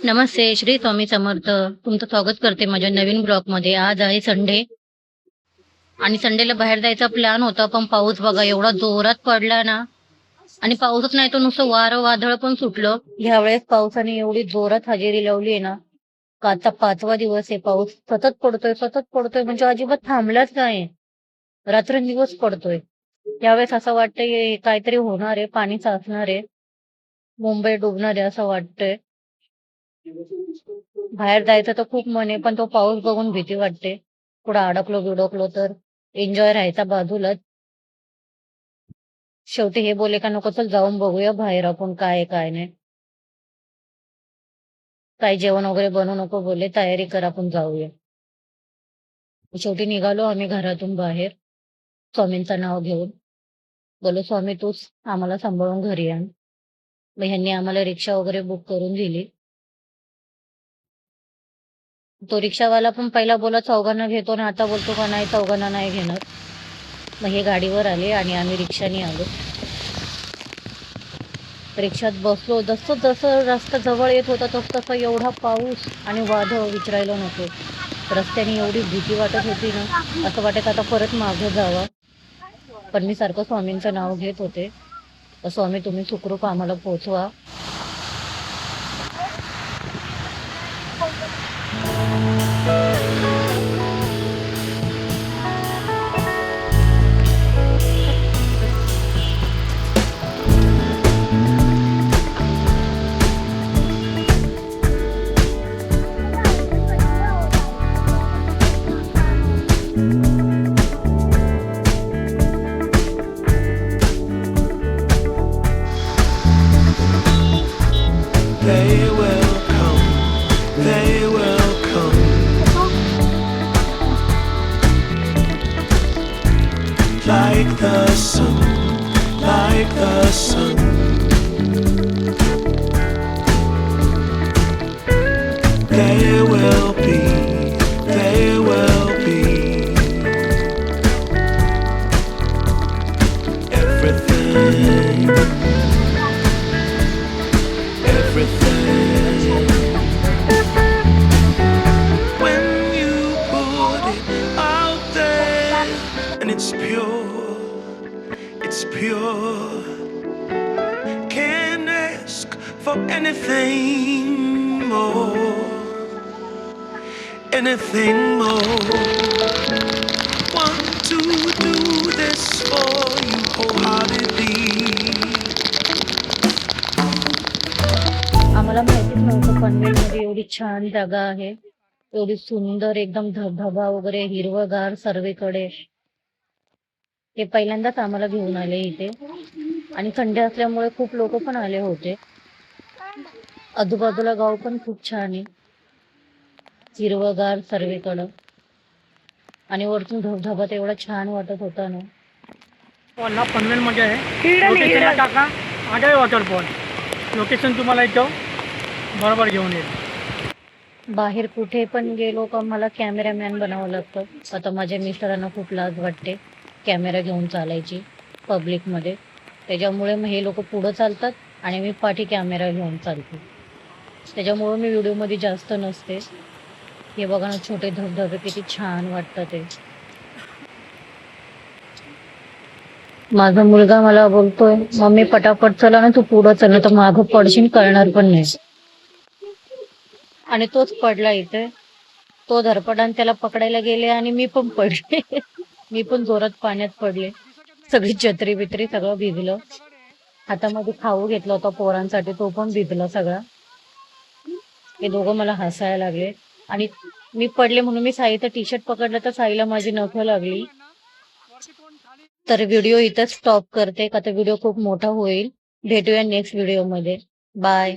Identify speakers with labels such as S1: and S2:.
S1: नमस्ते, श्री स्वामी समर्थ. तुमचं स्वागत करते माझ्या नवीन ब्लॉगमध्ये. आज आहे संडे आणि संडेला बाहेर जायचा प्लॅन होता, पण पाऊस बघा एवढा जोरात पडला ना. आणि पाऊसच नाही तर नुसतं वारं वादळ पण सुटलं. ह्यावेळेस पावसाने एवढी जोरात हजेरी लावली आहे ना, का आता 5वा दिवस आहे. पाऊस सतत पडतोय म्हणजे अजिबात थांबलाच नाही. रात्रंदिवस पडतोय. यावेळेस असं वाटतंय काहीतरी होणार आहे, पाणी साचणार आहे, मुंबई डुबणार आहे असं वाटतंय. बाहेर जायचं तर खूप मन आहे, पण तो पाऊस बघून भीती वाटते. कुठं अडकलो बिडकलो तर एन्जॉय राहायचा बाजूलाच. शेवटी हे बोले का नको चल जाऊन बघूया बाहेर आपण काय आहे काय नाही. काय जेवण वगैरे बनवू नको बोलले, तयारी कर आपण जाऊया. शेवटी निघालो आम्ही घरातून बाहेर स्वामींचं नाव घेऊन. बोलो स्वामी तूच आम्हाला सांभाळून घरी आण. मग ह्यांनी आम्हाला रिक्षा वगैरे बुक करून दिली. तो रिक्षावाला पण पहिला बोला चौघांना घेतो ना, आता बोलतो का नाही चौघांना नाही घेणार. मग हे गाडीवर आले आणि आम्ही रिक्षाने आलो. रिक्षात बसलो. जसं जसं रस्ता जवळ येत होता तसं तसं एवढा पाऊस आणि वादळ विचारायला नको. रस्त्याने एवढी भीती वाटत होती ना, असं वाटत आता परत मागे जावं. पण मी सारखं स्वामींचं नाव घेत होते. तर स्वामी तुम्ही सुखरूप आम्हाला पोहोचवा.
S2: They will come, they will come. Like the sun, like the sun. They will be, they will be. Everything, everything. When you put it out there and it's pure. Can't ask for anything more, anything more. Want to do this for you wholeheartedly.
S1: आम्हाला माहितीच नव्हतं पनवेलमध्ये एवढी छान जागा आहे. एवढी सुंदर एकदम धबधबा वगैरे हिरवंगार सर्वीकडे. हे पहिल्यांदाच आम्हाला घेऊन आले इथे आणि संडे असल्यामुळे खूप लोक पण आले होते. आजूबाजूला गाव पण खूप छान आहे, हिरवंगार सर्वीकडं. आणि वरतून धबधबा एवढा छान वाटत होता ना.
S3: फॉलला पनवेलमध्ये आहे. लोकेशनला टाका आजय वॉटरफॉल. लोकेशन तुम्हाला इथं बरोबर घेऊन येईल.
S1: बाहेर कुठे पण गेलो का मला कॅमेरामॅन बनावं लागतं. आता माझ्या मिस्टरांना खूप लाज वाटते कॅमेरा घेऊन चालायची पब्लिकमध्ये. त्याच्यामुळे मग हे लोक पुढं चालतात आणि मी पाठी कॅमेरा घेऊन चालते. त्याच्यामुळे मी व्हिडिओमध्ये जास्त नसते. हे बघा ना छोटे धबधबे किती छान वाटतं ते. माझा मुलगा मला बोलतोय मम्मी पटापट चला ना, तू पुढं चल ना तर मागं पडशील कळणार पण नाही. आणि तोच पडला इथे. तो धरपडान त्याला पकडायला गेले आणि मी पण पडले. मी पण जोरात पाण्यात पडले. सगळी छत्री बित्री सगळं भिजलं. हातामध्ये खाऊ घेतला होता पोरांसाठी, तो पण भिजला सगळा. हे दोघं मला हसायला लागले आणि मी पडले म्हणून मी साईचं टी शर्ट पकडलं तर साईला माझी नखं लागली. तर व्हिडिओ इथं स्टॉप करते का तर व्हिडिओ खूप मोठा होईल. भेटूया नेक्स्ट व्हिडिओमध्ये. बाय.